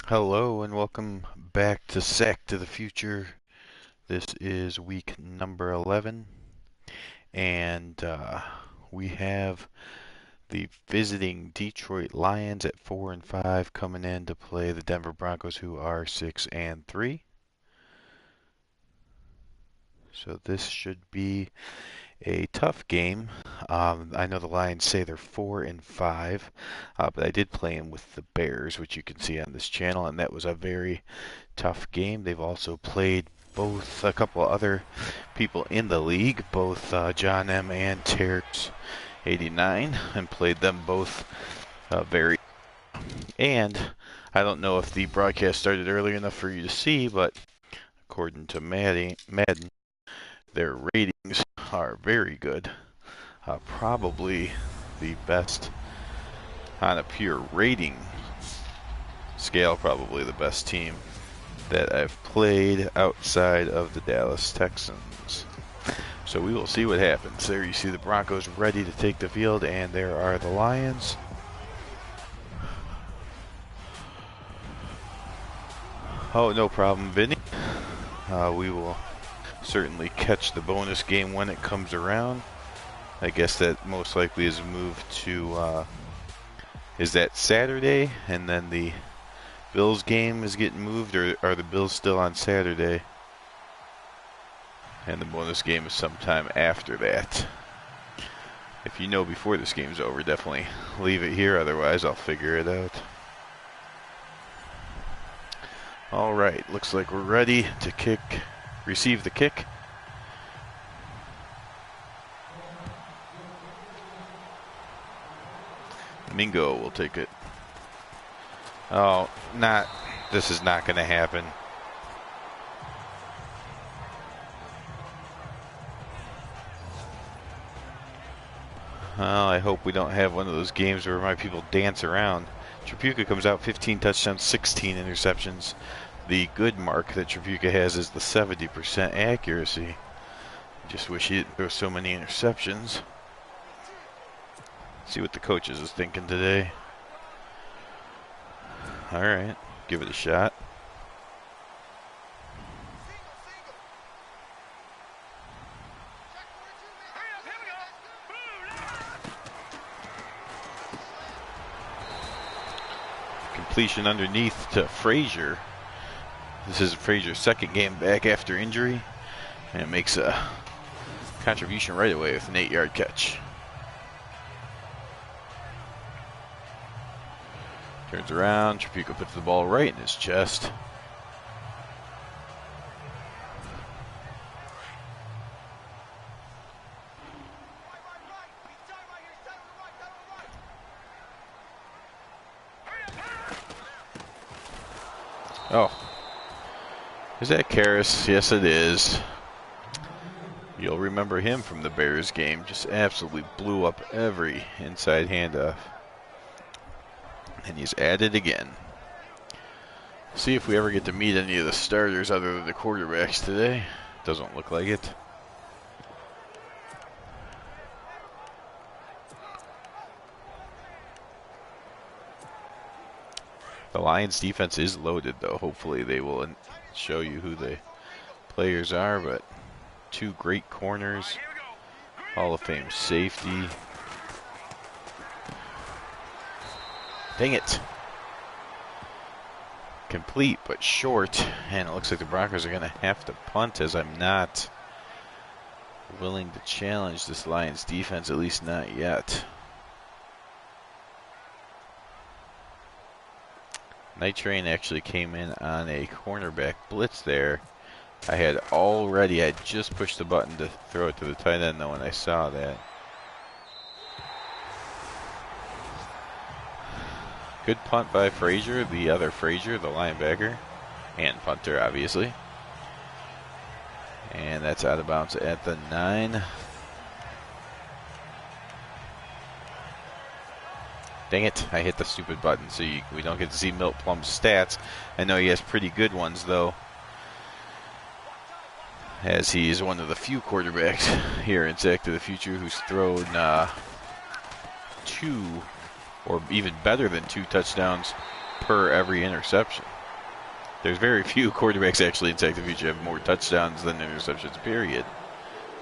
Hello and welcome back to Sack to the Future. This is week number 11, and we have the visiting Detroit Lions at 4 and 5 coming in to play the Denver Broncos, who are 6 and 3. So this should be a tough game. I know the Lions say they're 4 and 5, but I did play them with the Bears, which you can see on this channel, and that was a very tough game. They've also played both a couple other people in the league, both John M. and Terrence 89, and played them both very. And I don't know if the broadcast started early enough for you to see, but according to Madden, their ratings are very good. Probably the best on a pure rating scale, probably the best team that I've played outside of the Dallas Texans. So we will see what happens. There you see the Broncos ready to take the field, and there are the Lions. Oh, no problem, Vinny. We will certainly catch the bonus game when it comes around. I guess that most likely is moved to, is that Saturday? And then the Bills game is getting moved, or are the Bills still on Saturday? And the bonus game is sometime after that. If you know before this game's over, definitely leave it here, otherwise I'll figure it out. Alright, looks like we're ready to receive the kick. Mingo will take it. Oh, this is not going to happen. Well, I hope we don't have one of those games where my people dance around. Tripucka comes out 15 touchdowns, 16 interceptions. The good mark that Tripucka has is the 70% accuracy. Just wish he didn't throw so many interceptions. See what the coaches is thinking today. Alright, give it a shot. Completion underneath to Frazier. This is Frazier's second game back after injury, and it makes a contribution right away with an 8-yard catch. Turns around, Tripucka puts the ball right in his chest. Oh. Is that Karras? Yes, it is. You'll remember him from the Bears game. Just absolutely blew up every inside handoff. And he's at it again. See if we ever get to meet any of the starters other than the quarterbacks today. Doesn't look like it. The Lions defense is loaded, though. Hopefully they will show you who the players are, but two great corners, Hall of Fame safety. Dang it. Complete, but short, and it looks like the Broncos are going to have to punt, as I'm not willing to challenge this Lions defense, at least not yet. Night Train actually came in on a cornerback blitz there. I had just pushed the button to throw it to the tight end, though, when I saw that. Good punt by Frazier, the other Frazier, the linebacker, and punter, obviously. And that's out of bounds at the 9. Dang it, I hit the stupid button, so we don't get to see Milt Plum's stats. I know he has pretty good ones, though, as he is one of the few quarterbacks here in Sack to the Future who's thrown 2 or even better than 2 touchdowns per every interception. There's very few quarterbacks actually in the future have more touchdowns than interceptions, period.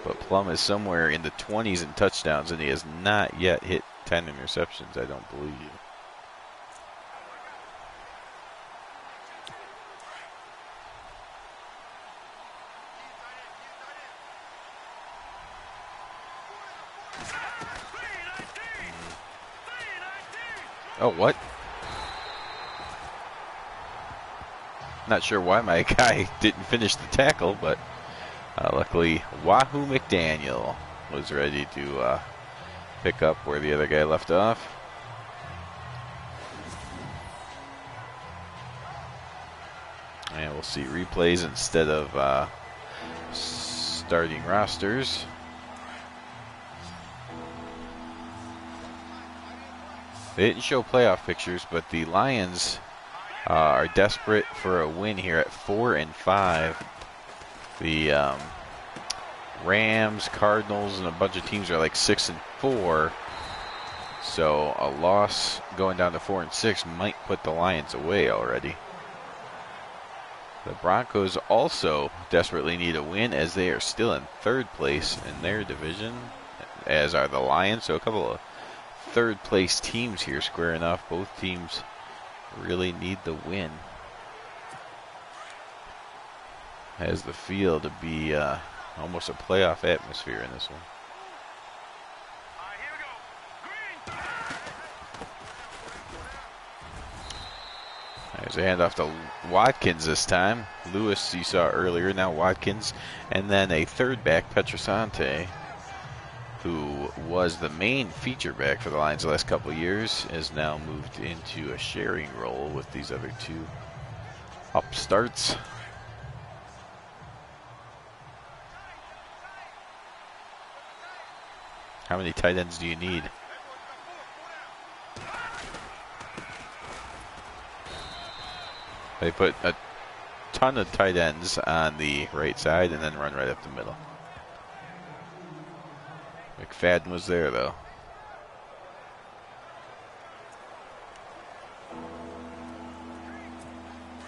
But Plum is somewhere in the 20s in touchdowns, and he has not yet hit 10 interceptions, I don't believe. Oh, what? Not sure why my guy didn't finish the tackle, but luckily Wahoo McDaniel was ready to pick up where the other guy left off. And we'll see replays instead of starting rosters. They didn't show playoff pictures, but the Lions are desperate for a win here at 4-5. The Rams, Cardinals, and a bunch of teams are like 6-4. So a loss going down to 4-6 might put the Lions away already. The Broncos also desperately need a win as they are still in third place in their division, as are the Lions. So a couple of third place teams here squaring off. Both teams really need the win. Has the feel to be almost a playoff atmosphere in this one. There's a handoff to Watkins this time. Lewis you saw earlier, now Watkins. And then a third back, Petrosante, who was the main feature back for the Lions the last couple of years, is now moved into a sharing role with these other two upstarts. How many tight ends do you need? They put a ton of tight ends on the right side and then run right up the middle. McFadden was there, though.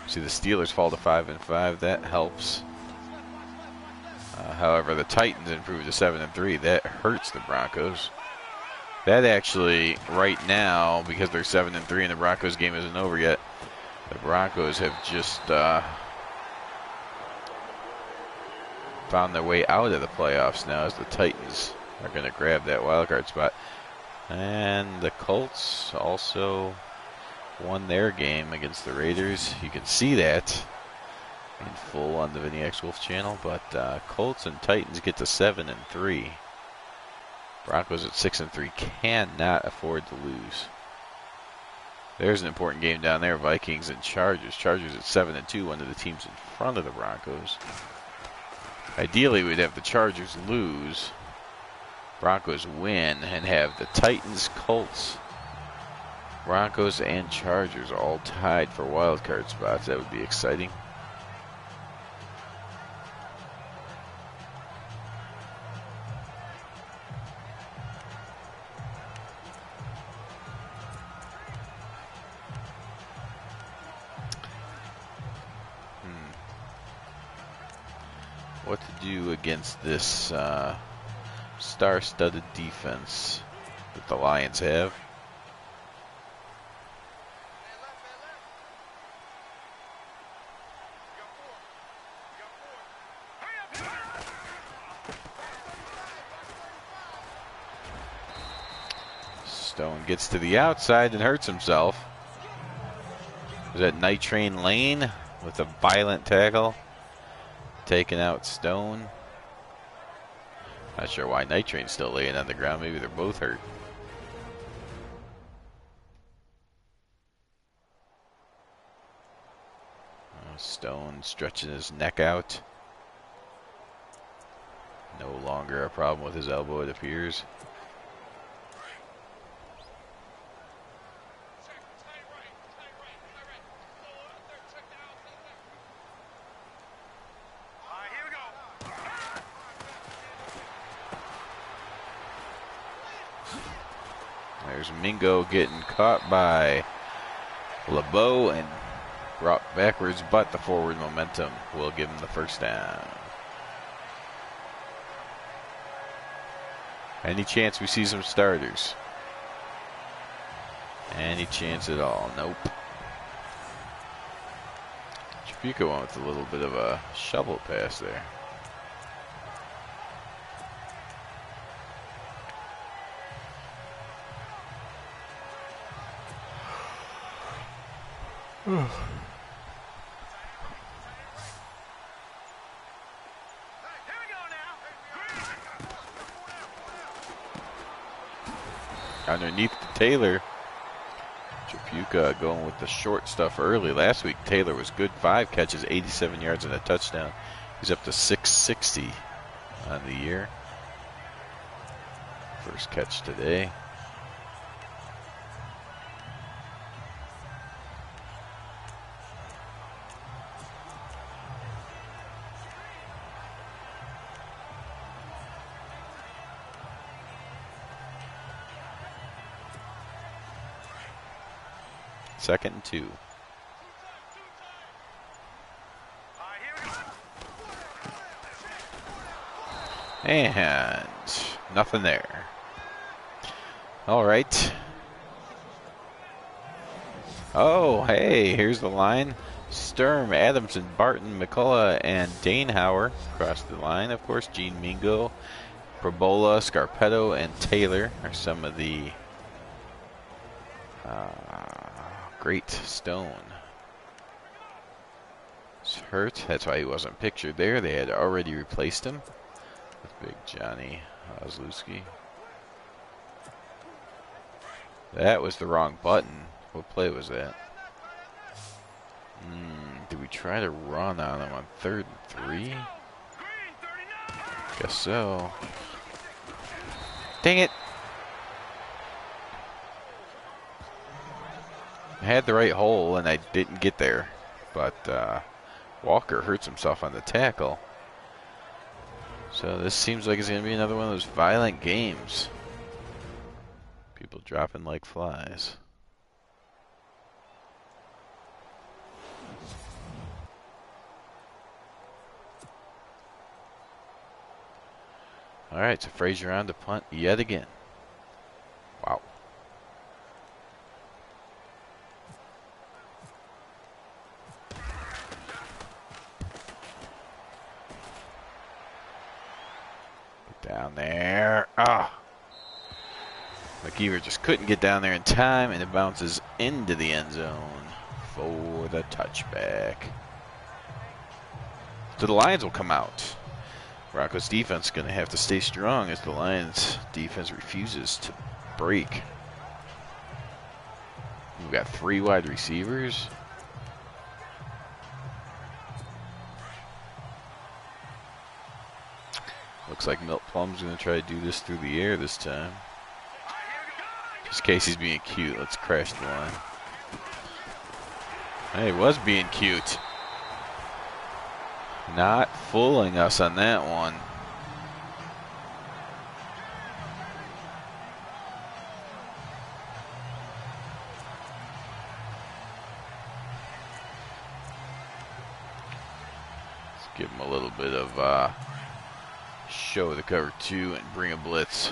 See the Steelers fall to 5-5. That helps. However, the Titans improved to 7-3. That hurts the Broncos. That actually, right now, because they're 7-3 and the Broncos game isn't over yet, the Broncos have just found their way out of the playoffs now, as the Titans are going to grab that wild card spot. And the Colts also won their game against the Raiders. You can see that in full on the Vinny X Wolf channel. But Colts and Titans get to 7-3. Broncos at 6-3 cannot afford to lose. There's an important game down there, Vikings and Chargers. Chargers at 7-2, one of the teams in front of the Broncos. Ideally, we'd have the Chargers lose, Broncos win, and have the Titans, Colts, Broncos, and Chargers all tied for wild card spots. That would be exciting. What to do against this star-studded defense that the Lions have. Stone gets to the outside and hurts himself. Was that Night Train Lane with a violent tackle? Taking out Stone. Not sure why Night Train's still laying on the ground. Maybe they're both hurt. Stone stretching his neck out. No longer a problem with his elbow, it appears. There's Mingo getting caught by LeBeau, and brought backwards, but the forward momentum will give him the first down. Any chance we see some starters? Any chance at all? Nope. Chapuka went with a little bit of a shovel pass there. Underneath to Taylor. Chapuka going with the short stuff early. Last week, Taylor was good. 5 catches, 87 yards, and a touchdown. He's up to 660 on the year. First catch today. Second and 2. And nothing there. All right. Oh, hey, here's the line. Sturm, Adamson, Barton, McCullough, and Danehauer across the line. Of course, Gene Mingo, Probola, Scarpetto, and Taylor are some of the Great Stone. He's hurt. That's why he wasn't pictured there. They had already replaced him with Big Johnny Ozlowski. That was the wrong button. What play was that? Did we try to run on him on 3rd and 3? Guess so. Dang it! I had the right hole and I didn't get there, but Walker hurts himself on the tackle. So this seems like it's going to be another one of those violent games. People dropping like flies. All right, so Frazier on to punt yet again. Wow. Down there. McKeever just couldn't get down there in time, and it bounces into the end zone for the touchback. So the Lions will come out. Broncos defense is going to have to stay strong as the Lions defense refuses to break. We've got 3 wide receivers. Looks like Milt Plum's going to try to do this through the air this time. Just in case he's being cute, let's crash the line. Hey, he was being cute. Not fooling us on that one. Let's give him a little bit of show the cover 2 and bring a blitz.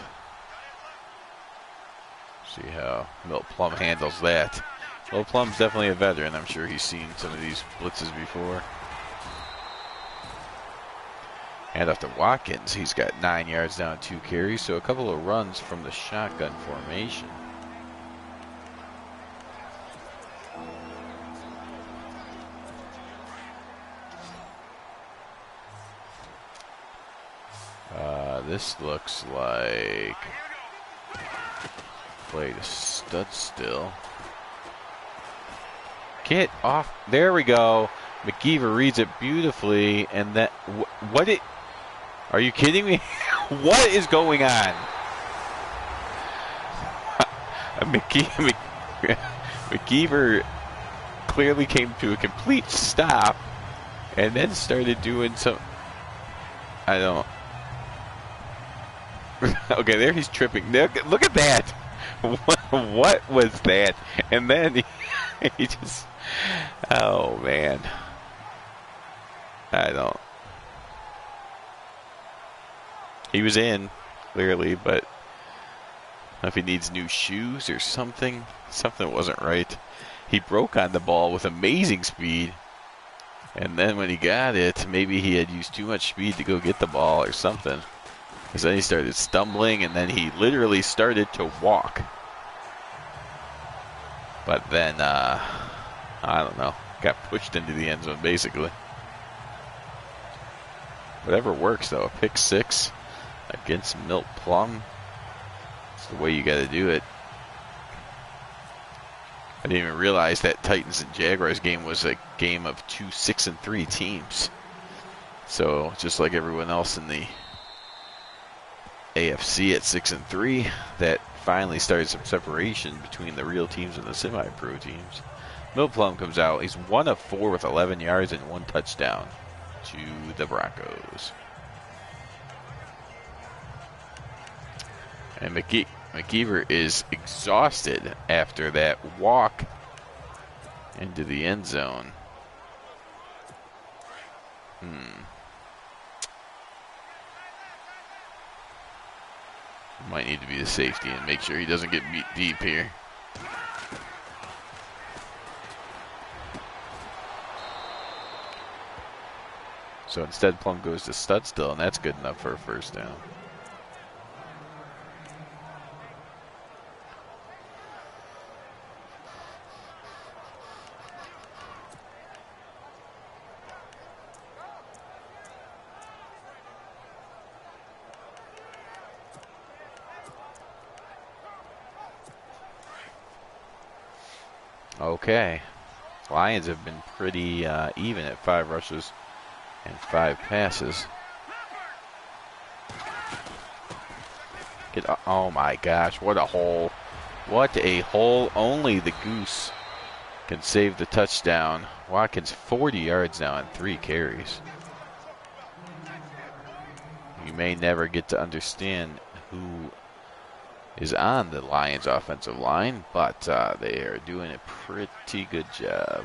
See how Milt Plum handles that. Milt Plum's definitely a veteran. I'm sure he's seen some of these blitzes before. And after Watkins, he's got 9 yards down, 2 carries, so a couple of runs from the shotgun formation. This looks like play to stud still. Get off. There we go. McGeever reads it beautifully, and that what it? Are you kidding me? What is going on? McGeever clearly came to a complete stop, and then started doing some. I don't. Okay, there he's tripping. Look at that. What was that? And then He just, oh man, I don't. He was in, clearly, but if he needs new shoes or something, something wasn't right. He broke on the ball with amazing speed, and then when he got it, maybe he had used too much speed to go get the ball or something. Because then he started stumbling, and then he literally started to walk. But then, I don't know, got pushed into the end zone, basically. Whatever works, though. A pick six against Milt Plum. It's the way you got to do it. I didn't even realize that Titans and Jaguars game was a game of two 6-3 teams. So just like everyone else in the AFC at 6-3, that finally started some separation between the real teams and the semi-pro teams. Milt Plum comes out. He's 1 of 4 with 11 yards and 1 touchdown to the Broncos. And McKeever is exhausted after that walk into the end zone. Might need to be the safety and make sure he doesn't get beat deep here. So instead, Plum goes to Studstill, and that's good enough for a first down. Okay. Lions have been pretty even at 5 rushes and 5 passes. Oh my gosh, what a hole. What a hole. Only the Goose can save the touchdown. Watkins 40 yards now and 3 carries. You may never get to understand who is on the Lions offensive line, but they are doing a pretty good job.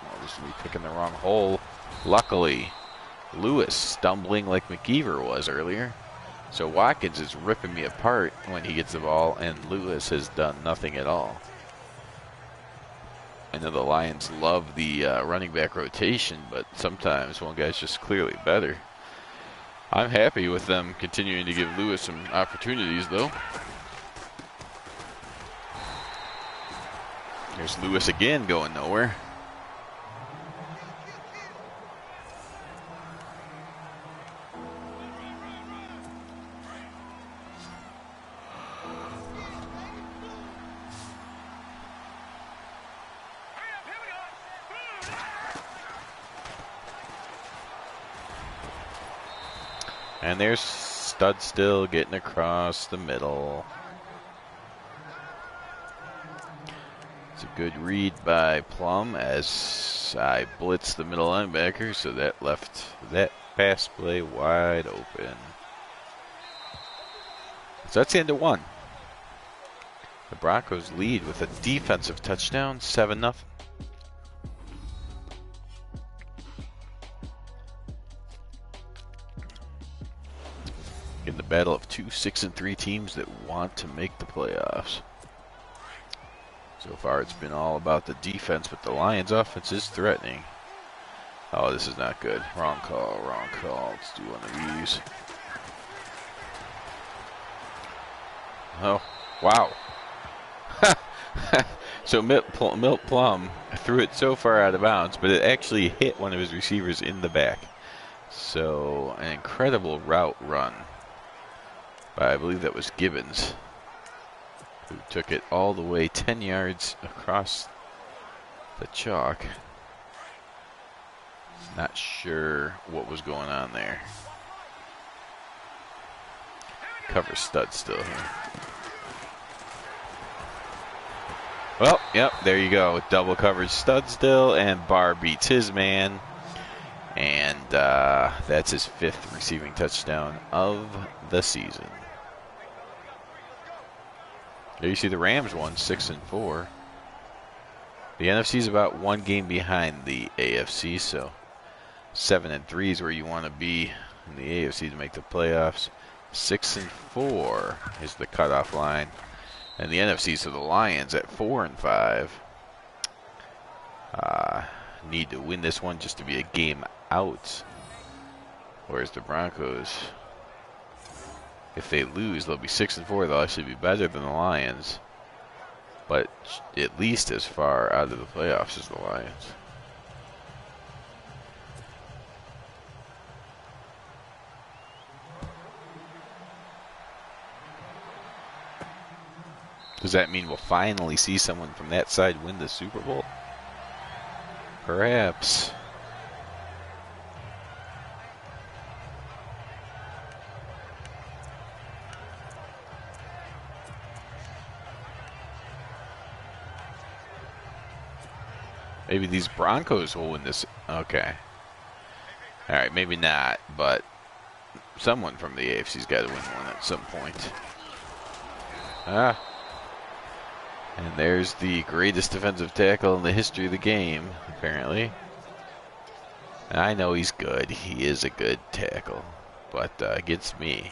Oh, this will be picking the wrong hole. Luckily, Lewis stumbling like McKeever was earlier. So Watkins is ripping me apart when he gets the ball, and Lewis has done nothing at all. I know the Lions love the running back rotation, but sometimes one guy's just clearly better. I'm happy with them continuing to give Lewis some opportunities, though. There's Lewis again going nowhere. And there's Studstill getting across the middle. It's a good read by Plum as I blitz the middle linebacker, so that left that pass play wide open. So that's the end of 1. The Broncos lead with a defensive touchdown, 7-0. In the battle of 2 6-3 teams that want to make the playoffs. So far it's been all about the defense, but the Lions offense is threatening. Oh, this is not good. Wrong call, wrong call. Let's do one of these. Oh, wow. So Milt Plum threw it so far out of bounds, but it actually hit one of his receivers in the back. So an incredible route run. I believe that was Gibbons, who took it all the way 10 yards across the chalk. Not sure what was going on there. Cover Studstill here. Well, yep, there you go. Double coverage Studstill, and Barr beats his man. And that's his 5th receiving touchdown of the season. There you see the Rams won 6-4. The NFC is about 1 game behind the AFC, so 7-3 is where you want to be in the AFC to make the playoffs. 6-4 is the cutoff line, and the NFC, so the Lions at 4-5 need to win this one just to be a game out. Whereas the Broncos, if they lose, they'll be 6-4. They'll actually be better than the Lions, but at least as far out of the playoffs as the Lions. Does that mean we'll finally see someone from that side win the Super Bowl? Perhaps. Maybe these Broncos will win this. Okay. All right, maybe not, but someone from the AFC's got to win one at some point. And there's the greatest defensive tackle in the history of the game, apparently. I know he's good. He is a good tackle. But against me,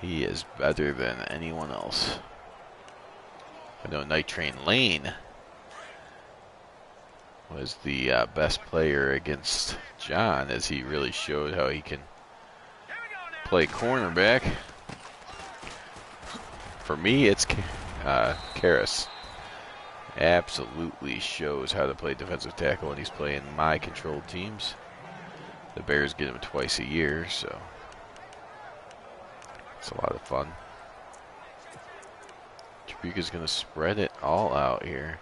he is better than anyone else. I know Night Train Lane was the best player against John, as he really showed how he can play cornerback. For me, it's Karras. Absolutely shows how to play defensive tackle when he's playing my controlled teams. The Bears get him twice a year, so it's a lot of fun. Tribuca's going to spread it all out here.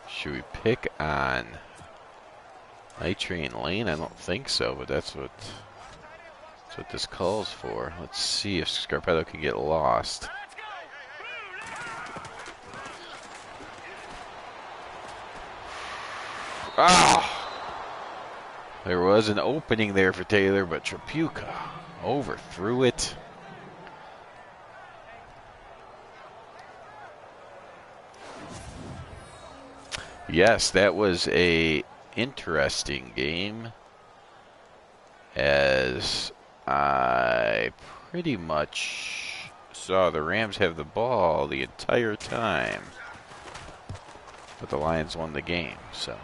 Should we pick on Night Train Lane? I don't think so, but that's what this calls for. Let's see if Scarpetto can get lost. Oh! There was an opening there for Taylor, but Tribuca overthrew it. Yes, that was a interesting game, as I pretty much saw the Rams have the ball the entire time, but the Lions won the game, so.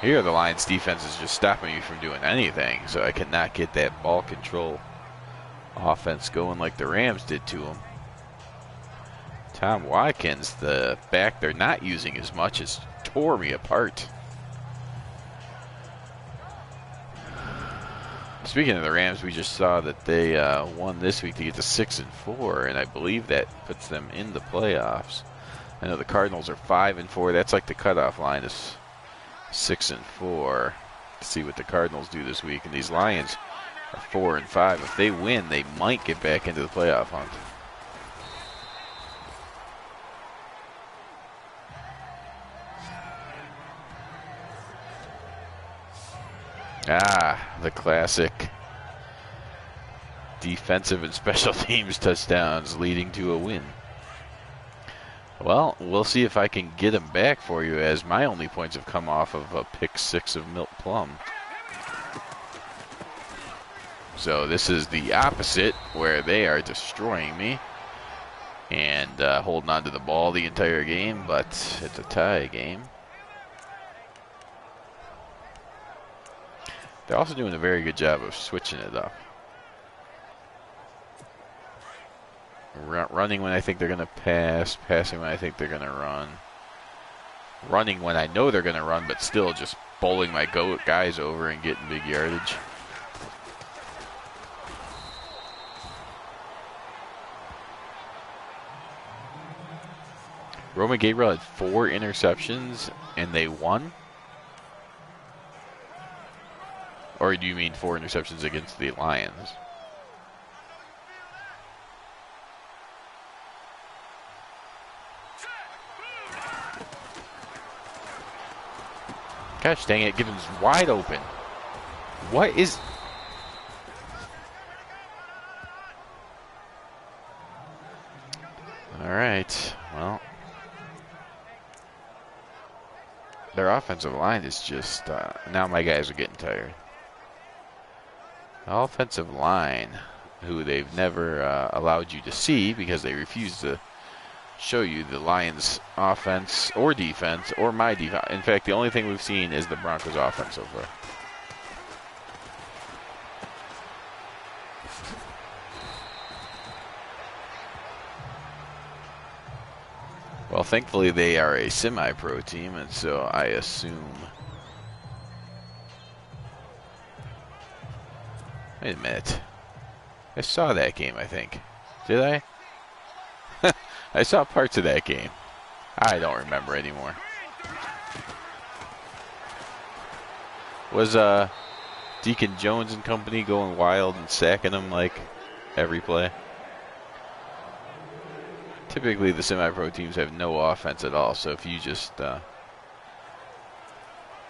Here the Lions defense is just stopping me from doing anything, so I cannot get that ball control offense going like the Rams did to them. Tom Watkins, the back they're not using as much, has tore me apart. Speaking of the Rams, we just saw that they won this week to get to 6-4, and I believe that puts them in the playoffs. I know the Cardinals are 5-4. That's like the cutoff line is 6-4. To see what the Cardinals do this week, and these Lions are 4-5. If they win, they might get back into the playoff hunt. The classic defensive and special teams touchdowns leading to a win. Well, we'll see if I can get them back for you, as my only points have come off of a pick 6 of Milt Plum. So this is the opposite, where they are destroying me and holding on to the ball the entire game, but it's a tie game. They're also doing a very good job of switching it up. Running when I think they're going to pass, passing when I think they're going to run. Running when I know they're going to run, but still just bowling my guys over and getting big yardage. Roman Gabriel had 4 interceptions and they won? Or do you mean 4 interceptions against the Lions? Gosh dang it, Gibbons wide open. What is... Alright, well. Their offensive line is just... now my guys are getting tired. The offensive line, who they've never allowed you to see because they refuse to show you the Lions' offense or defense or my defense. In fact, the only thing we've seen is the Broncos' offense so far. Well, thankfully they are a semi-pro team, and so I assume... Wait a minute. I saw that game, I think. Did I? I saw parts of that game. I don't remember anymore. Was Deacon Jones and company going wild and sacking them like every play? Typically the semi-pro teams have no offense at all, so if you just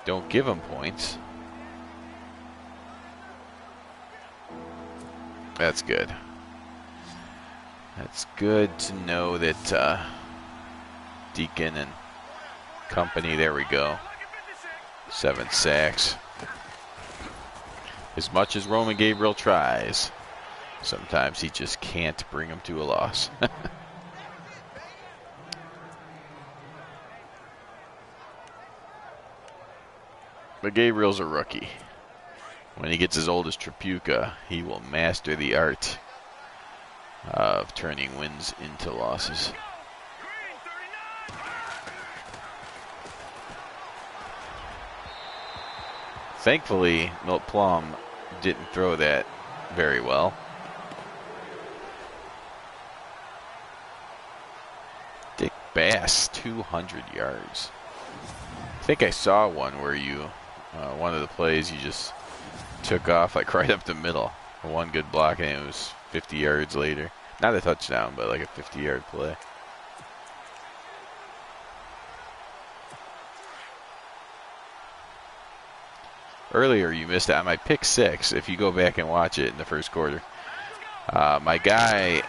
don't give them points, that's good. That's good to know that Deacon and company, there we go. 7 sacks. As much as Roman Gabriel tries, sometimes he just can't bring him to a loss. But Gabriel's a rookie. When he gets as old as Tripucka, he will master the art of turning wins into losses. Thankfully, Milt Plum didn't throw that very well. Dick Bass, 200 yards. I think I saw one where you, one of the plays, you just took off like right up the middle. One good block and it was 50 yards later. Not a touchdown, but like a 50-yard play. Earlier you missed it on my pick 6. If you go back and watch it in the first quarter, my guy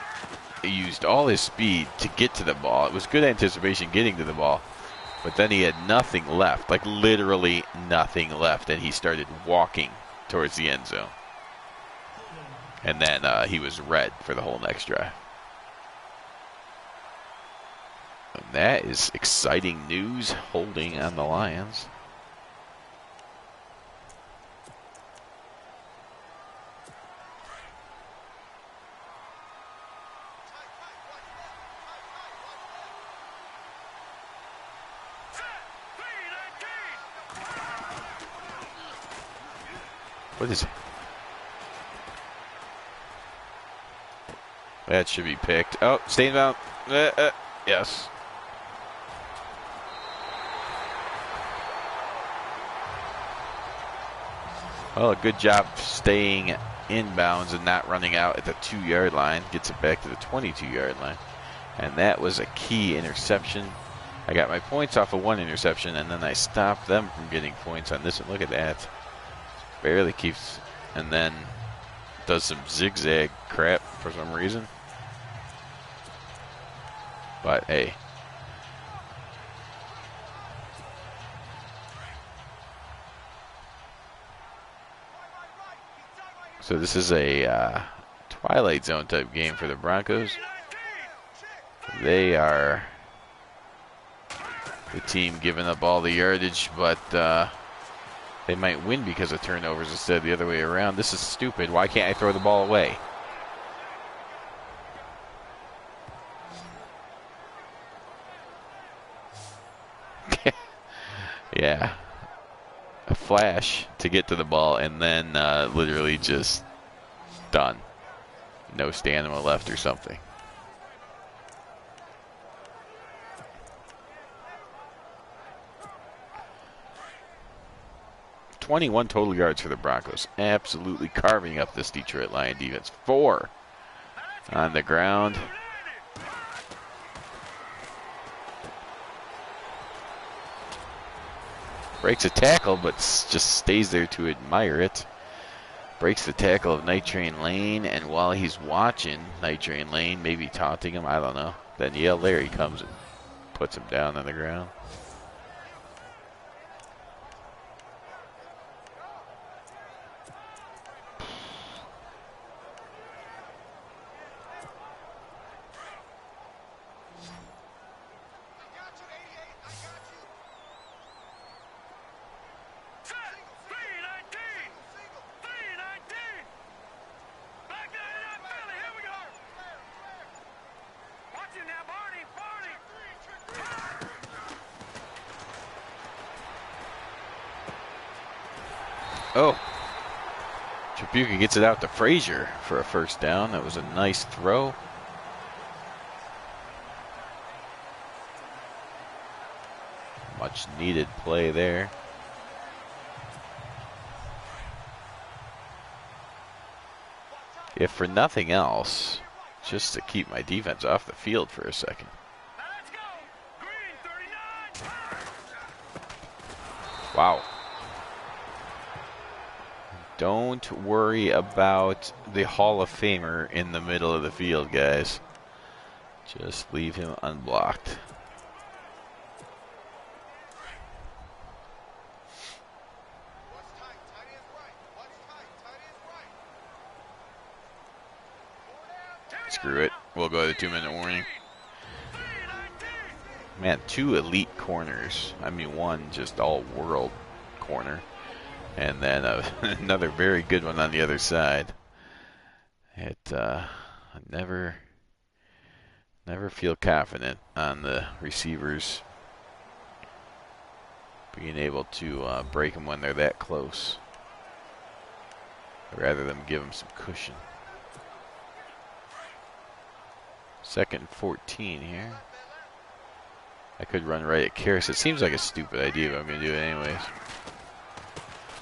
used all his speed to get to the ball. It was good anticipation getting to the ball, but then he had nothing left, like literally nothing left, and he started walking towards the end zone. And then he was red for the whole next drive. And that is exciting news, holding on the Lions. What is it? That should be picked. Oh, staying down. Yes. Well, a good job staying inbounds and not running out at the 2-yard line. Gets it back to the 22-yard line. And that was a key interception. I got my points off of one interception, and then I stopped them from getting points on this one. Look at that. Barely keeps, and then does some zigzag crap for some reason. But hey. So this is a Twilight Zone type game for the Broncos. They are the team giving up all the yardage, but they might win because of turnovers instead of the other way around. This is stupid. Why can't I throw the ball away? Yeah. A flash to get to the ball and then literally just done. No stamina left or something. .21 total yards for the Broncos. Absolutely carving up this Detroit Lion defense. 4 on the ground. Breaks a tackle, but just stays there to admire it. Breaks the tackle of Night Train Lane, and while he's watching Night Train Lane, maybe taunting him, I don't know. Then there he comes and puts him down on the ground. Oh, Tripucka gets it out to Frazier for a first down. That was a nice throw. Much needed play there. If for nothing else, just to keep my defense off the field for a second. Wow. Don't worry about the Hall of Famer in the middle of the field, guys. Just leave him unblocked. Screw it. We'll go to the 2-minute warning. Man, 2 elite corners. I mean, one just all-world corner. And then another very good one on the other side. I never feel confident on the receivers being able to break them when they're that close. I'd rather them give them some cushion. 2nd and 14 here. I could run right at Karras. It seems like a stupid idea, but I'm going to do it anyways.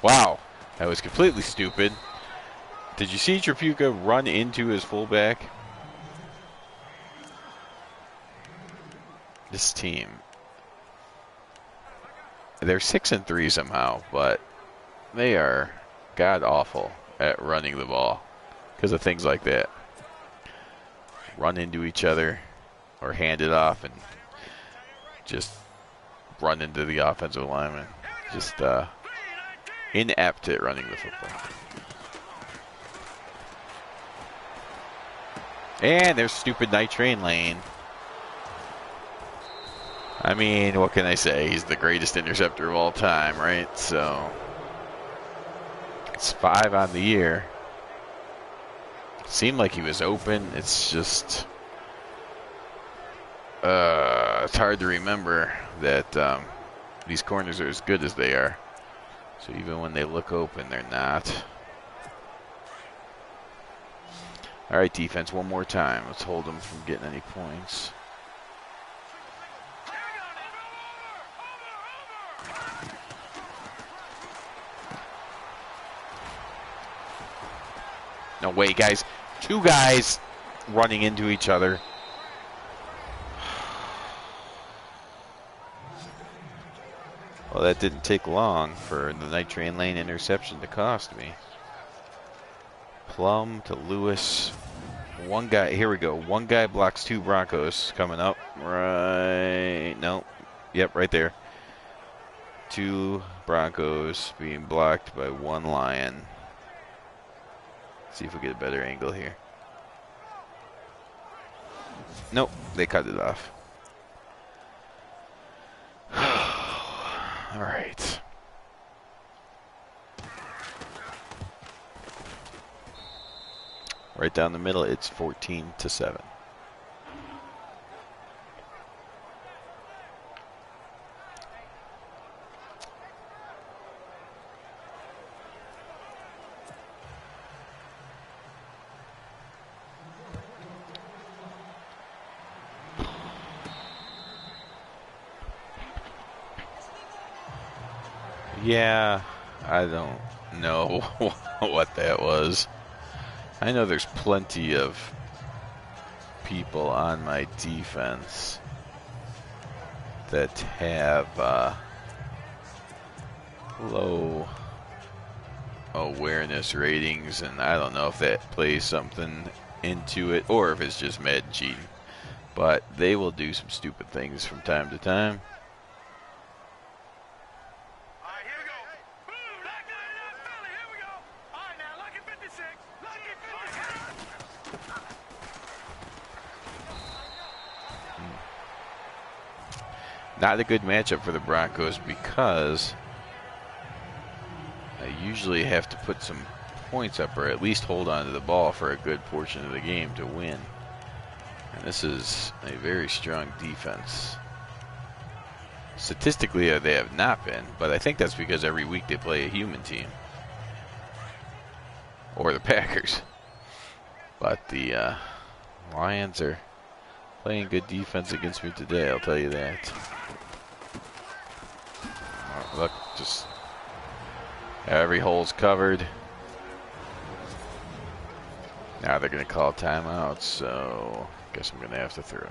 Wow, that was completely stupid. Did you see Tripucka run into his fullback? This team, they're 6-3 somehow, but they are god-awful at running the ball because of things like that. Run into each other or hand it off and just run into the offensive lineman. Just inept at running the football. And there's stupid Night Train Lane. I mean, what can I say? He's the greatest interceptor of all time, right? So it's 5 on the year. Seemed like he was open. It's just it's hard to remember that these corners are as good as they are. So even when they look open, they're not. All right, defense, one more time. Let's hold them from getting any points. No way, guys. 2 guys running into each other. Well, that didn't take long for the Night Train Lane interception to cost me. Plum to Lewis. One guy, here we go. One guy blocks 2 Broncos coming up. Right, no. Yep, right there. 2 Broncos being blocked by 1 Lion. See if we get a better angle here. Nope, they cut it off. All right. Right down the middle, it's 14-7. Yeah, I don't know what that was. I know there's plenty of people on my defense that have low awareness ratings, and I don't know if that plays something into it or if it's just Madden cheating. But they will do some stupid things from time to time. Not a good matchup for the Broncos because I usually have to put some points up or at least hold on to the ball for a good portion of the game to win. And this is a very strong defense. Statistically, they have not been, but I think that's because every week they play a human team. Or the Packers. But the Lions are playing good defense against me today, I'll tell you that. Look, just every hole's covered. Now they're going to call timeout, so I guess I'm going to have to throw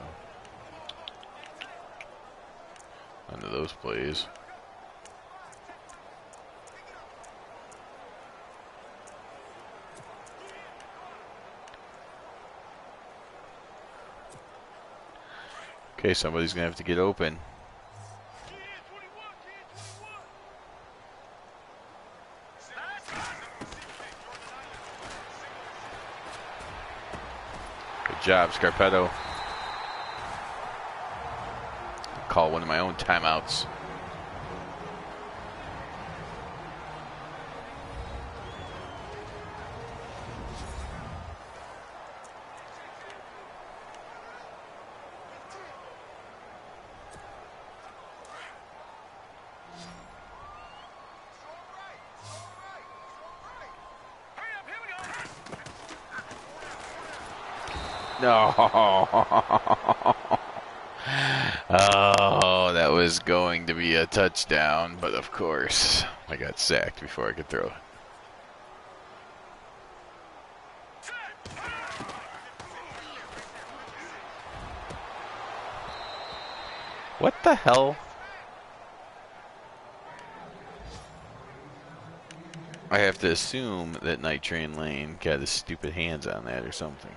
under those plays. Okay, somebody's going to have to get open. Good job, Scarpetto. Call one of my own timeouts. No. Oh, that was going to be a touchdown, but of course, I got sacked before I could throw it. What the hell? I have to assume that Night Train Lane got his stupid hands on that or something.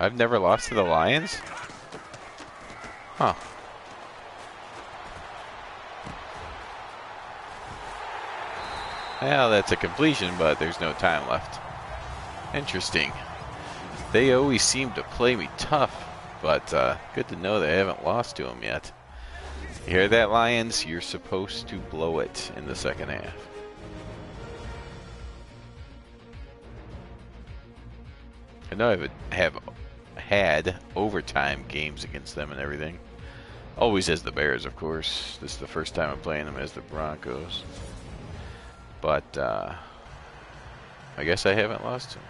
I've never lost to the Lions? Huh. Well, that's a completion, but there's no time left. Interesting. They always seem to play me tough, but good to know they haven't lost to them yet. You hear that, Lions? You're supposed to blow it in the second half. I know I have had overtime games against them and everything. Always as the Bears, of course. This is the first time I'm playing them as the Broncos. But I guess I haven't lost to them.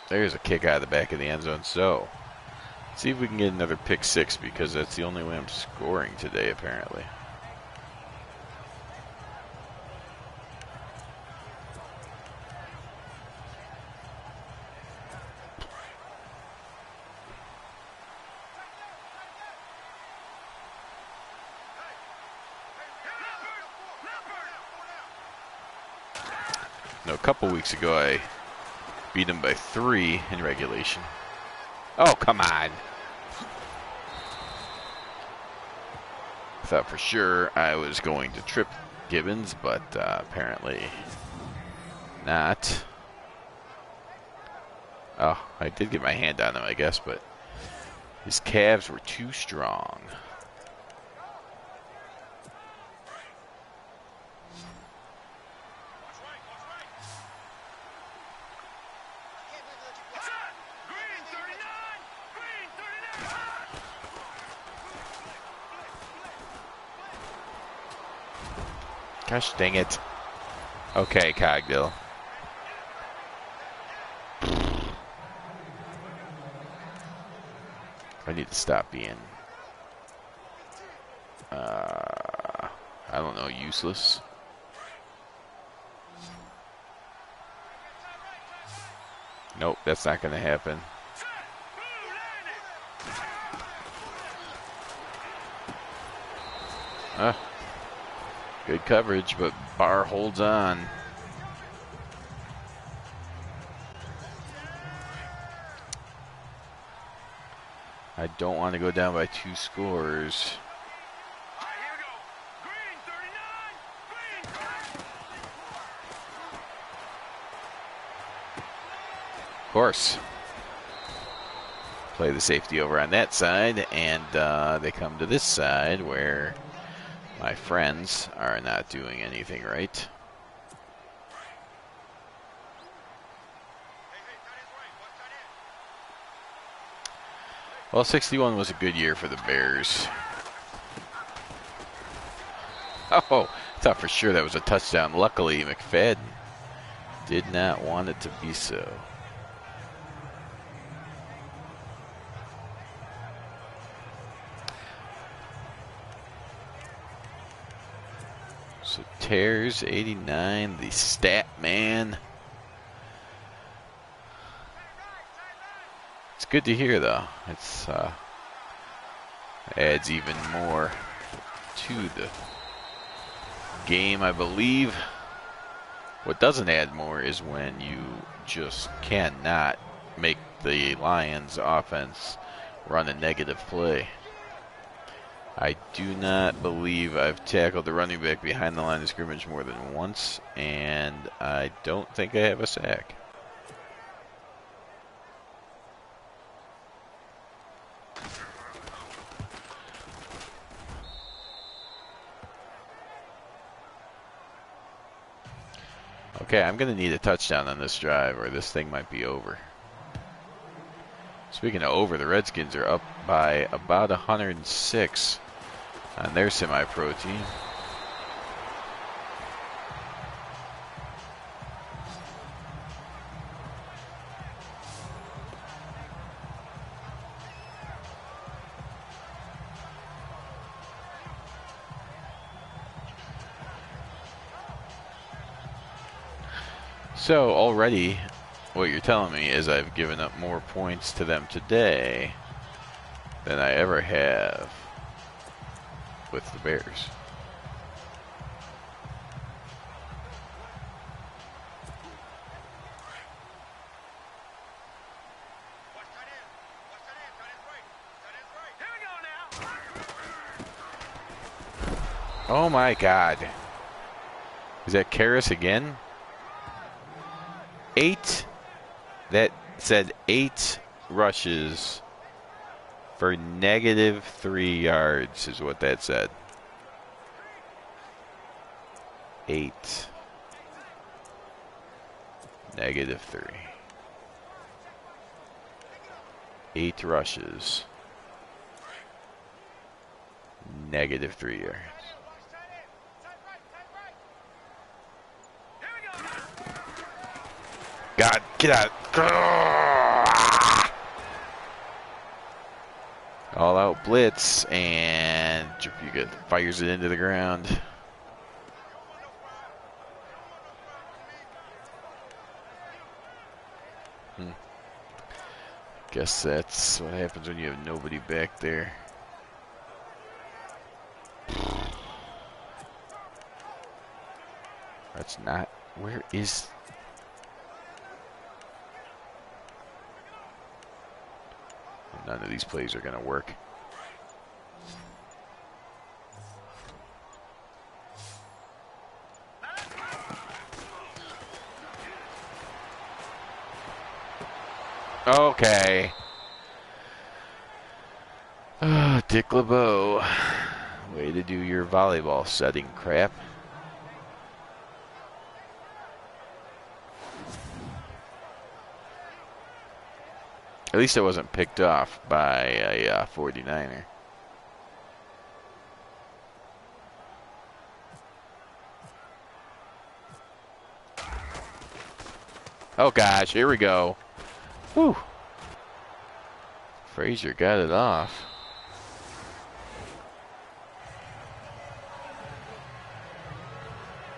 There's a kick out of the back of the end zone. So, let's see if we can get another pick six, because that's the only way I'm scoring today, apparently. No, a couple weeks ago, I beat him by 3 in regulation. Oh, come on. I thought for sure I was going to trip Gibbons, but apparently not. Oh, I did get my hand on him, I guess, but his calves were too strong. Gosh dang it. Okay, Cogdill. I need to stop being, I don't know, useless. Nope, that's not going to happen. Good coverage, but Barr holds on. I don't want to go down by 2 scores. Of course. Play the safety over on that side, and they come to this side where my friends are not doing anything right. Well, 61 was a good year for the Bears. Oh, I thought for sure that was a touchdown. Luckily, McFadden did not want it to be so. So Tears 89, the stat man. It's good to hear, though. It's adds even more to the game, I believe. What doesn't add more is when you just cannot make the Lions offense run a negative play. I do not believe I've tackled the running back behind the line of scrimmage more than once, and I don't think I have a sack. Okay, I'm going to need a touchdown on this drive, or this thing might be over. Speaking of over, the Redskins are up by about 106 on their semi-pro team. So already, what you're telling me is I've given up more points to them today than I ever have with the Bears. Oh my God. Is that Karras again? 8. That said 8 rushes for -3 yards is what that said. 8. -3. 8 rushes. -3 yards. God, get out. All out blitz, and Japuga fires it into the ground. Guess that's what happens when you have nobody back there. That's not. Where is. None of these plays are going to work. Okay. Dick LeBeau. Way to do your volleyball setting crap. At least it wasn't picked off by a 49er. Oh gosh, here we go. Whew. Frazier got it off.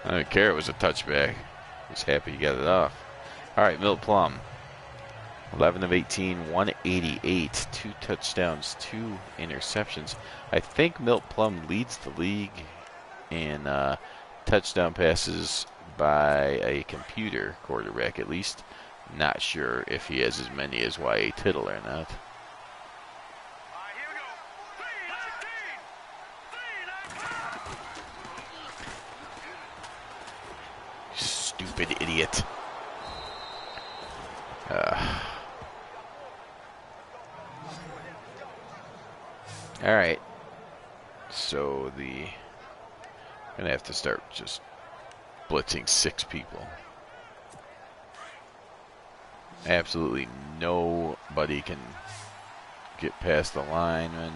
I don't care it was a touchback. Just happy he got it off. All right, Milt Plum. 11 of 18, 188, 2 touchdowns, 2 interceptions. I think Milt Plum leads the league in touchdown passes by a computer quarterback, at least. Not sure if he has as many as Y.A. Tittle or not. Stupid idiot. All right. So I'm gonna have to start just blitzing 6 people. Absolutely nobody can get past the line, and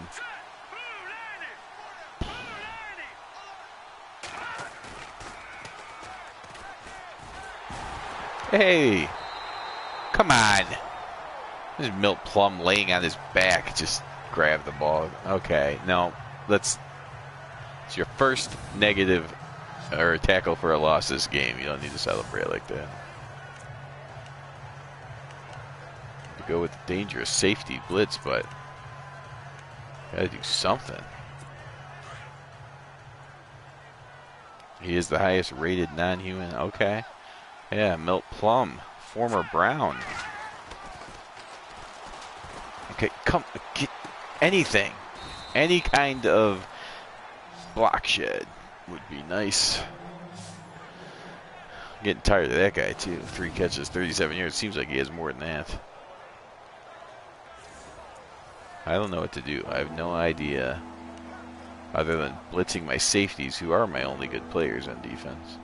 hey, come on. This is Milt Plum laying on his back. Just grab the ball. Okay, no, it's your first negative or tackle for a loss this game. You don't need to celebrate like that. You go with the dangerous safety blitz, but gotta do something. He is the highest rated non-human. Okay. Yeah, Milt Plum, former Brown. Okay, come, get anything. Any kind of block shed would be nice. I'm getting tired of that guy, too. 3 catches, 37 yards. Seems like he has more than that. I don't know what to do. I have no idea. Other than blitzing my safeties, who are my only good players on defense.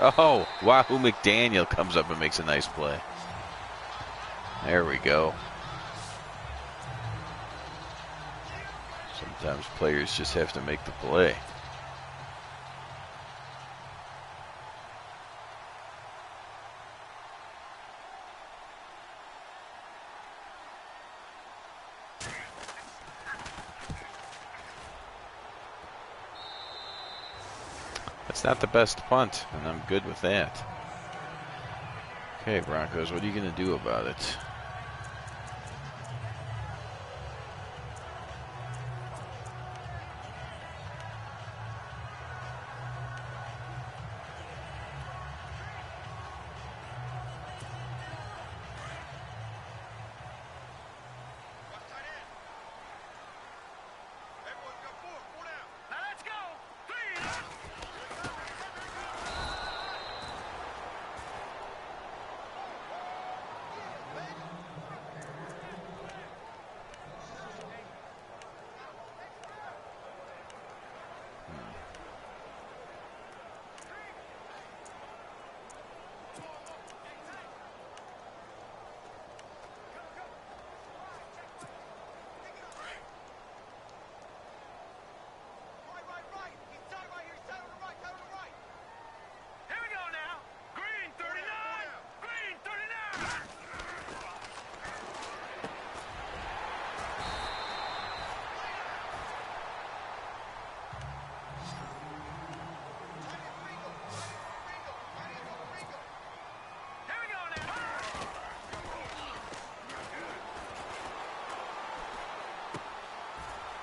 Oh, Wahoo McDaniel comes up and makes a nice play. There we go. Sometimes players just have to make the play. It's not the best punt, and I'm good with that. Okay, Broncos, what are you going to do about it?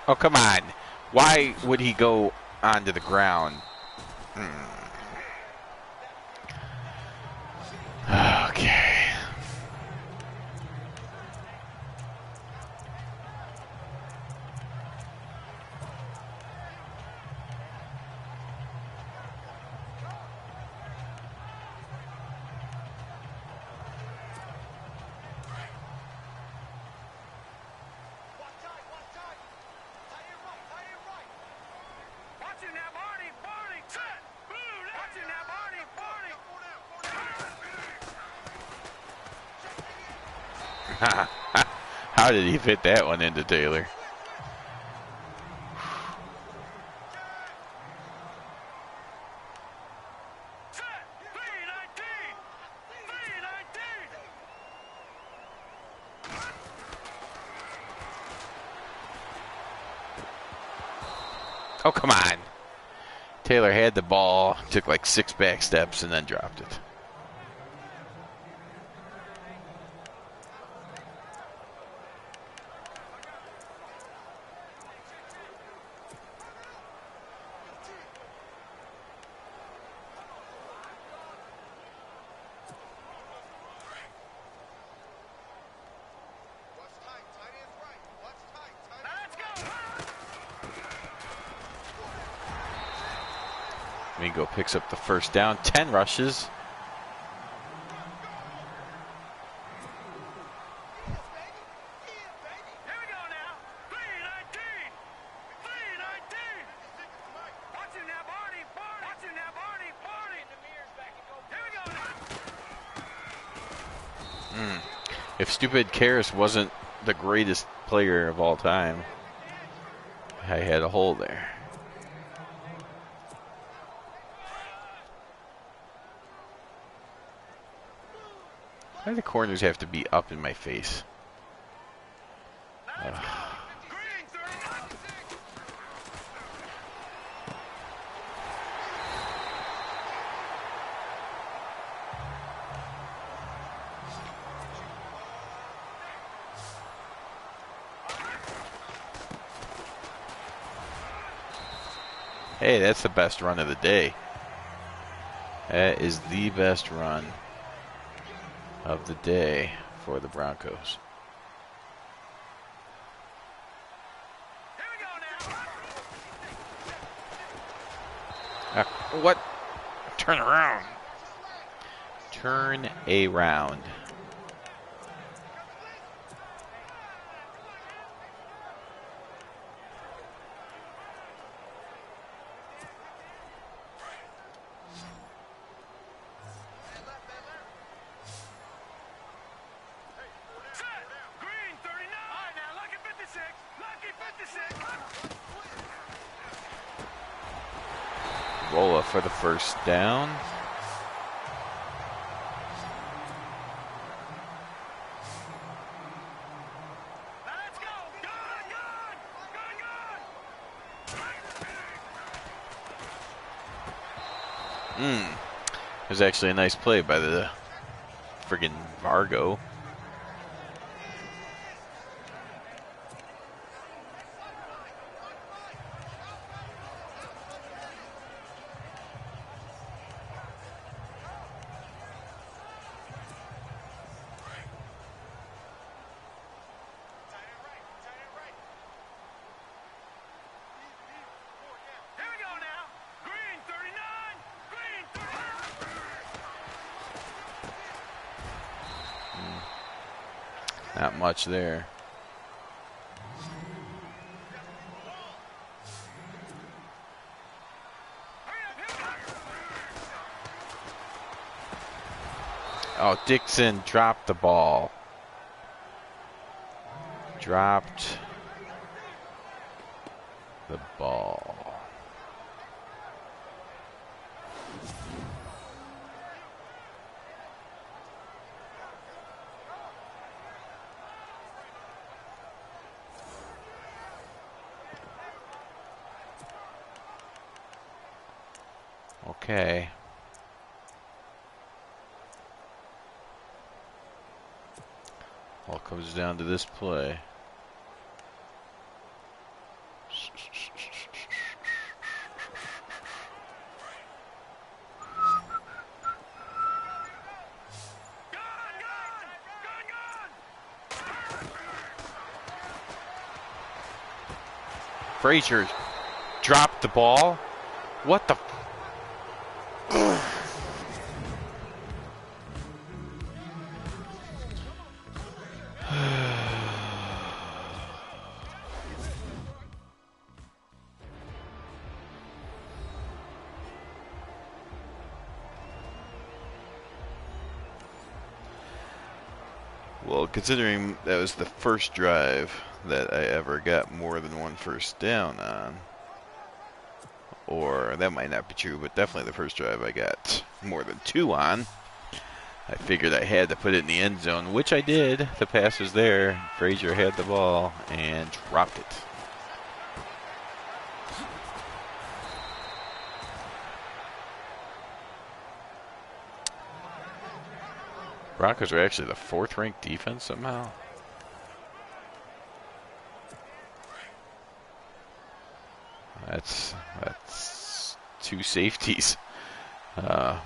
Oh, come on. Why would he go onto the ground? Okay. How did he fit that one into Taylor? Oh, come on. Taylor had the ball, took like 6 back steps, and then dropped it. Mingo picks up the first down, 10 rushes. If Stupid Karras wasn't the greatest player of all time, I had a hole there. Why do the corners have to be up in my face? Hey, that's the best run of the day. That is the best run of the day for the Broncos. What? Turn around. Turn around. Rolla for the first down. It was actually a nice play by the friggin' Vargo. Not much there. Oh, Dixon dropped the ball. Dropped the ball. Okay. All comes down to this play. Frazier dropped the ball. What the? Well, considering that was the first drive that I ever got more than one first down on, or that might not be true, but definitely the first drive I got more than 2 on, I figured I had to put it in the end zone, which I did. The pass was there. Frazier had the ball and dropped it. Broncos are actually the 4th ranked defense somehow. That's 2 safeties,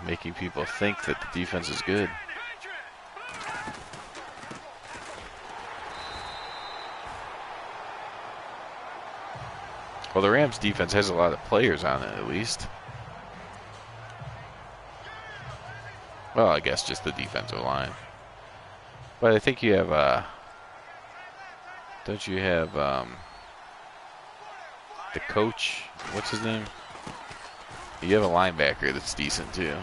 making people think that the defense is good. Well, the Rams defense has a lot of players on it, at least. Well, I guess just the defensive line. But I think you have, don't you have, the coach, what's his name? You have a linebacker that's decent, too.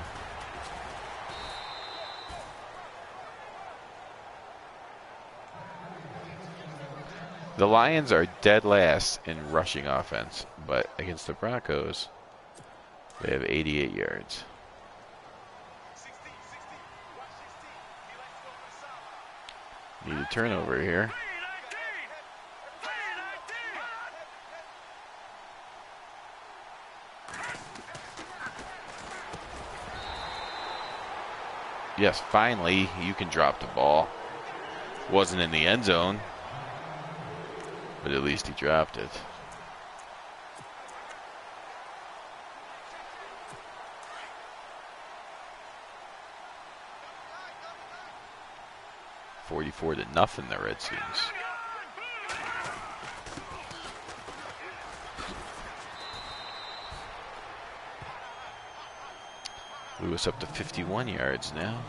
The Lions are dead last in rushing offense, but against the Broncos, they have 88 yards. Need a turnover here. Yes, finally, you can drop the ball. Wasn't in the end zone, but at least he dropped it. $44-0, the Redskins. Lewis up to 51 yards now.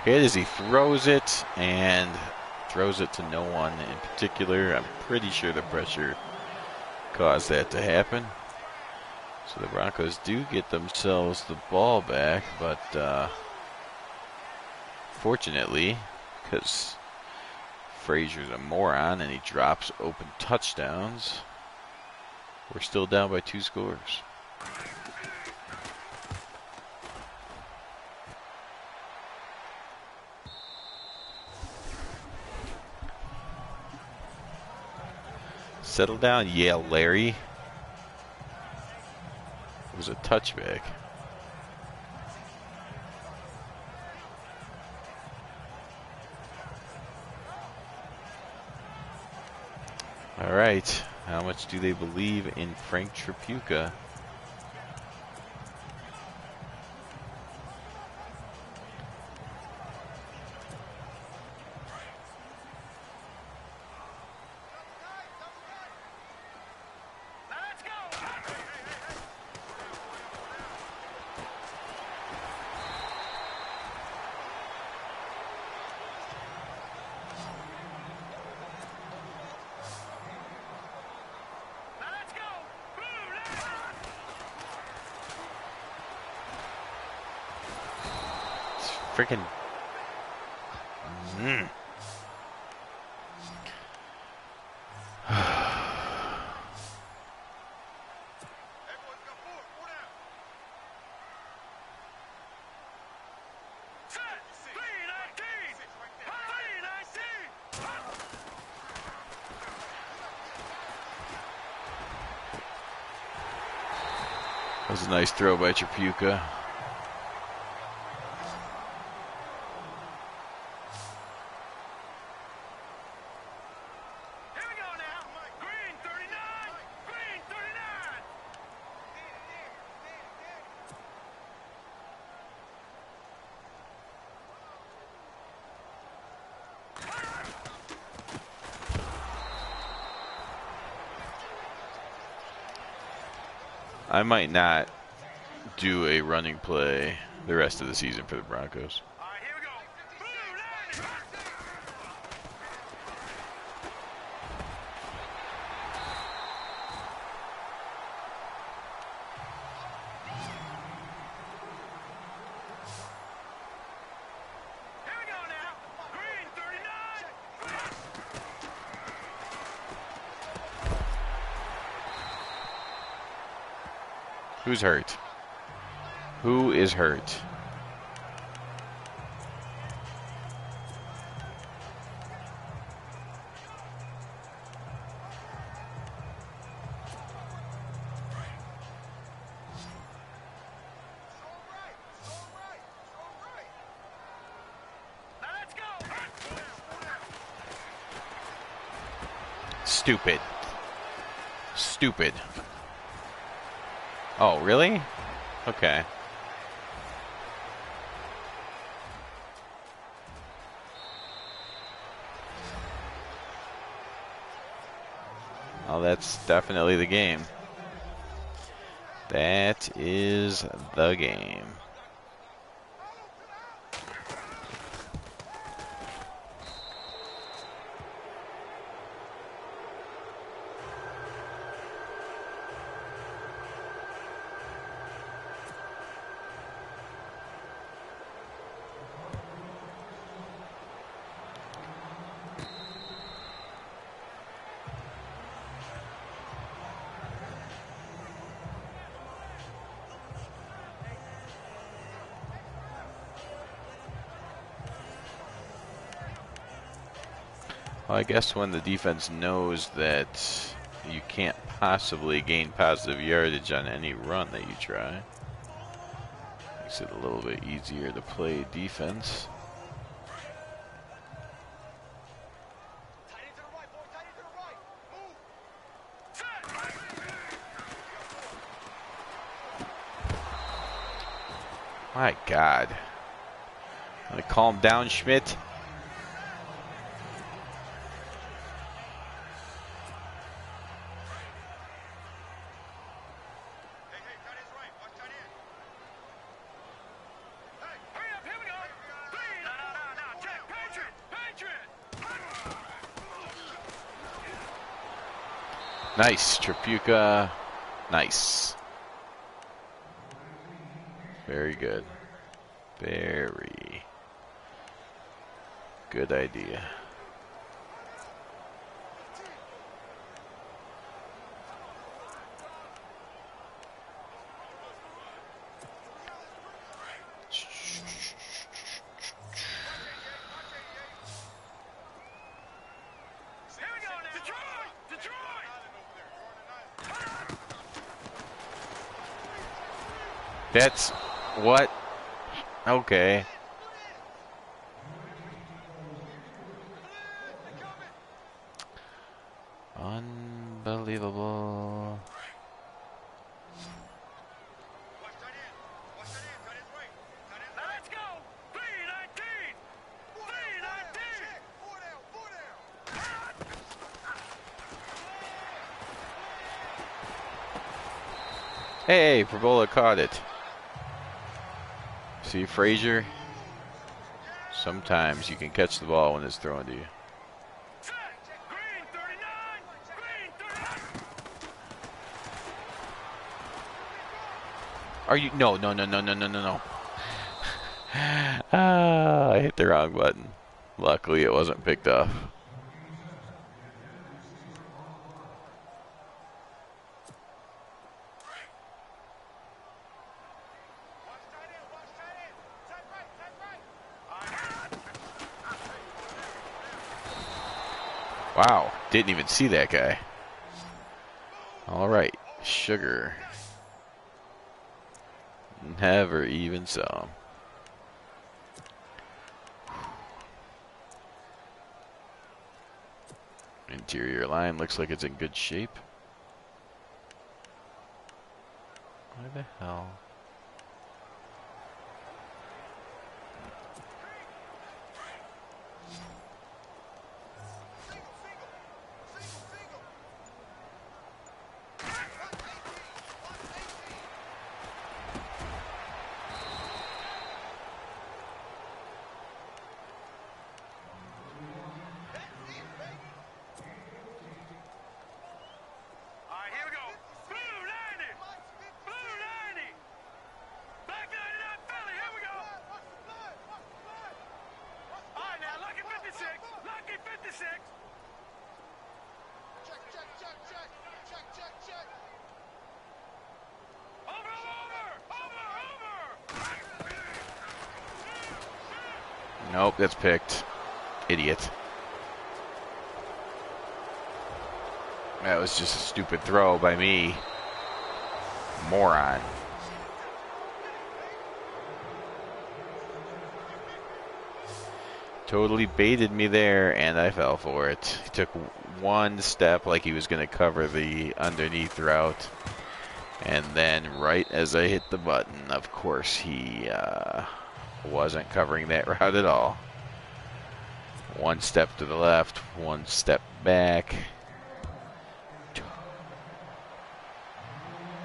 Hit as he throws it, and throws it to no one in particular. I'm pretty sure the pressure caused that to happen. So the Broncos do get themselves the ball back, but fortunately, because Frazier's a moron and he drops open touchdowns, we're still down by 2 scores. Settle down, Yale Larry. It was a touchback. All right, how much do they believe in Frank Tripucka? Freaking. That was a nice throw by Tripucka. I might not do a running play the rest of the season for the Broncos. All right, here we go. Here we go now. Green 39. Who's hurt? Who is hurt? Stupid. Stupid. Oh, really? Okay. Well, that's definitely the game. That is the game. Well, I guess when the defense knows that you can't possibly gain positive yardage on any run that you try, makes it a little bit easier to play defense. My God. Gonna calm down, Schmidt. Nice, Tripuka. Nice. Very good. Very good idea. That's what? Okay. Unbelievable. Let's go! 319! 319! Hey, Perbola caught it. See, Frazier? Sometimes you can catch the ball when it's thrown to you. Green 39! Green 39! Are you? No, no, no, no, no, no, no, no. Ah, I hit the wrong button. Luckily, it wasn't picked up. Wow, didn't even see that guy. All right, Sugar. Never even saw him. Interior line looks like it's in good shape. Why the hell? Nope, that's picked. Idiot. That was just a stupid throw by me. Moron. Totally baited me there, and I fell for it. He took one step like he was going to cover the underneath route. And then right as I hit the button, of course, he wasn't covering that route at all. One step to the left, one step back.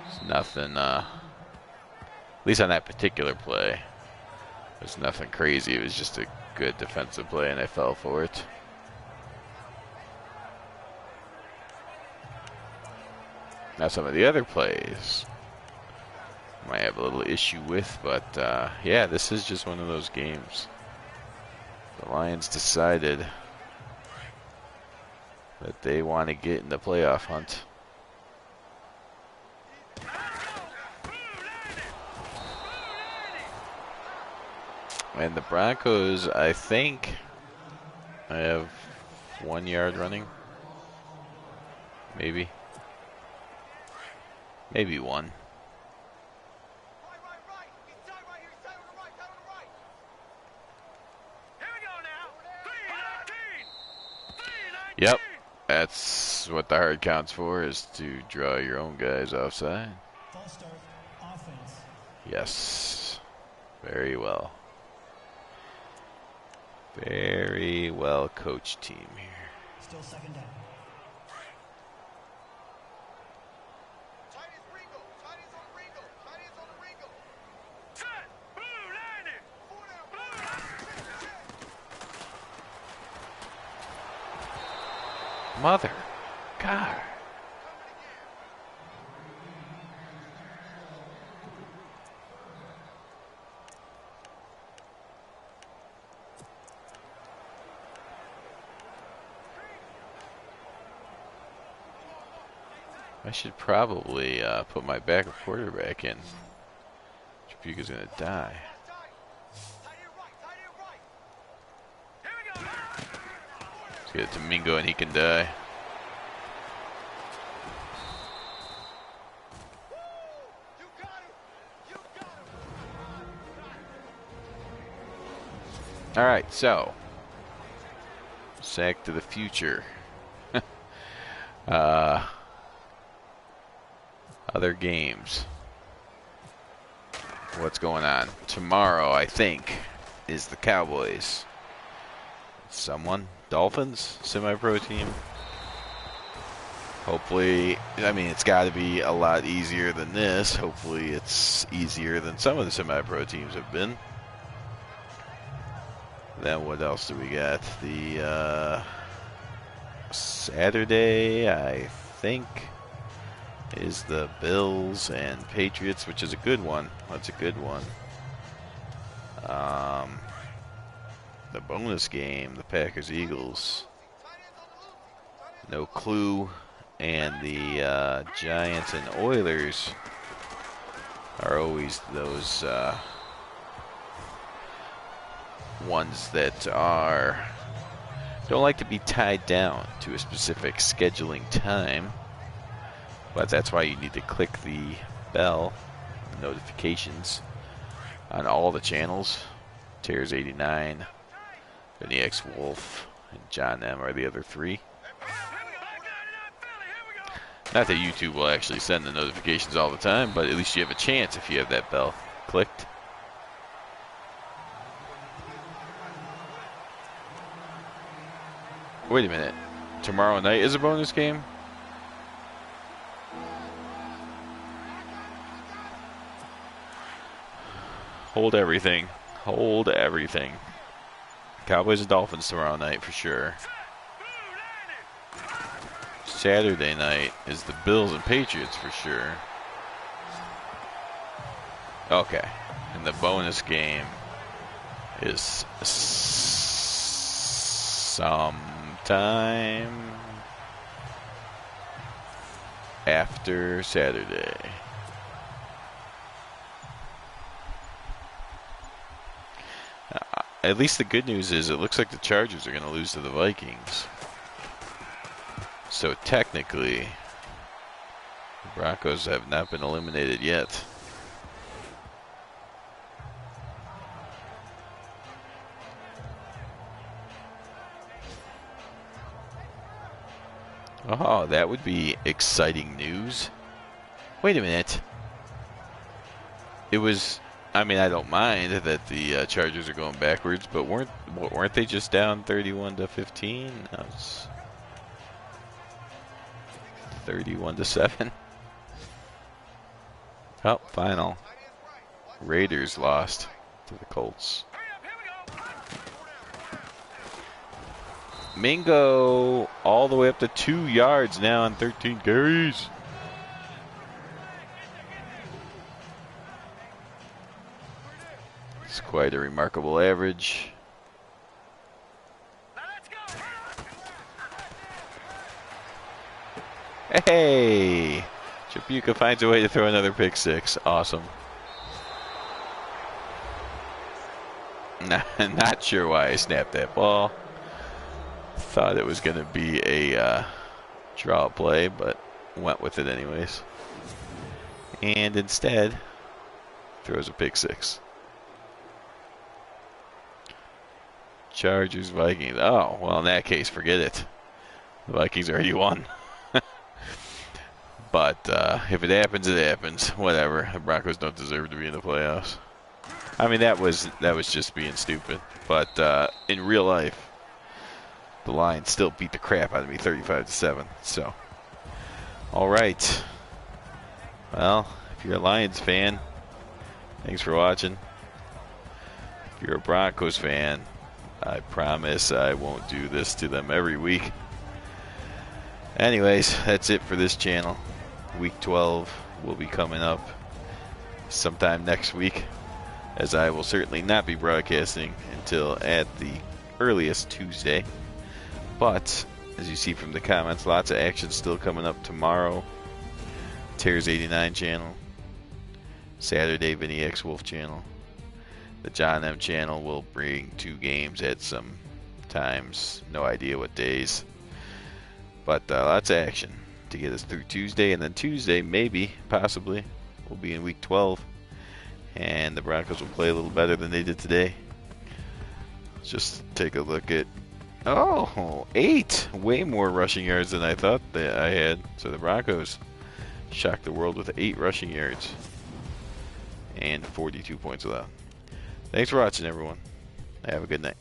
It's nothing, at least on that particular play, there's nothing crazy. It was just a good defensive play, and I fell for it. Now some of the other plays might have a little issue with, but yeah, this is just one of those games. The Lions decided that they want to get in the playoff hunt. And the Broncos, I think, I have 1 yard running. Maybe. Maybe one. Yep, that's what the hard counts for, is to draw your own guys offside. False start, offense. Yes, very well. Very well coached team here. Still second down. Mother, God. I should probably put my backup quarterback in. Jabuka's gonna die. Let's get it to Mingo and he can die. Alright, so sack to the future. Other games. What's going on? Tomorrow, I think, is the Cowboys. Someone? Dolphins? Semi-pro team? Hopefully, I mean, it's got to be a lot easier than this. Hopefully, it's easier than some of the semi-pro teams have been. Then what else do we got? The Saturday, I think, is the Bills and Patriots, which is a good one. That's a good one. The bonus game, the Packers-Eagles, no clue. And the Giants and Oilers are always those ones that don't like to be tied down to a specific scheduling time. But that's why you need to click the bell notifications on all the channels. Tears 89, Benny X Wolf, and John M are the other three. Not that YouTube will actually send the notifications all the time, but at least you have a chance if you have that bell clicked. Wait a minute. Tomorrow night is a bonus game? Hold everything. Hold everything. Cowboys and Dolphins tomorrow night for sure. Saturday night is the Bills and Patriots for sure. Okay. And the bonus game is sometime after Saturday. At least the good news is it looks like the Chargers are going to lose to the Vikings. So technically, the Broncos have not been eliminated yet. Oh, that would be exciting news. Wait a minute. It was. I mean, I don't mind that the Chargers are going backwards, but weren't they just down 31-15? No, it's 31-7. Oh, final. Raiders lost to the Colts. Mingo all the way up to 2 yards now on 13 carries. It's quite a remarkable average. Hey! Chapuka finds a way to throw another pick six. Awesome. Not sure why I snapped that ball. Thought it was going to be a draw play, but went with it anyways. And instead, throws a pick six. Chargers, Vikings. Oh, well, in that case, forget it. The Vikings already won. But if it happens, it happens. Whatever. The Broncos don't deserve to be in the playoffs. I mean, that was just being stupid. But in real life, the Lions still beat the crap out of me 35-7. So, all right. Well, if you're a Lions fan, thanks for watching. If you're a Broncos fan, I promise I won't do this to them every week. Anyways, that's it for this channel. Week 12 will be coming up sometime next week, as I will certainly not be broadcasting until at the earliest Tuesday. But as you see from the comments, lots of action still coming up tomorrow. Tears 89 channel, Saturday Vinny X Wolf channel. The John M channel will bring 2 games at some times, no idea what days. But lots of action to get us through Tuesday, and then Tuesday, maybe, possibly, we'll be in week 12, and the Broncos will play a little better than they did today. Let's just take a look at, 8! Way more rushing yards than I thought that I had. So the Broncos shocked the world with 8 rushing yards and 42 points allowed. Thanks for watching, everyone. Have a good night.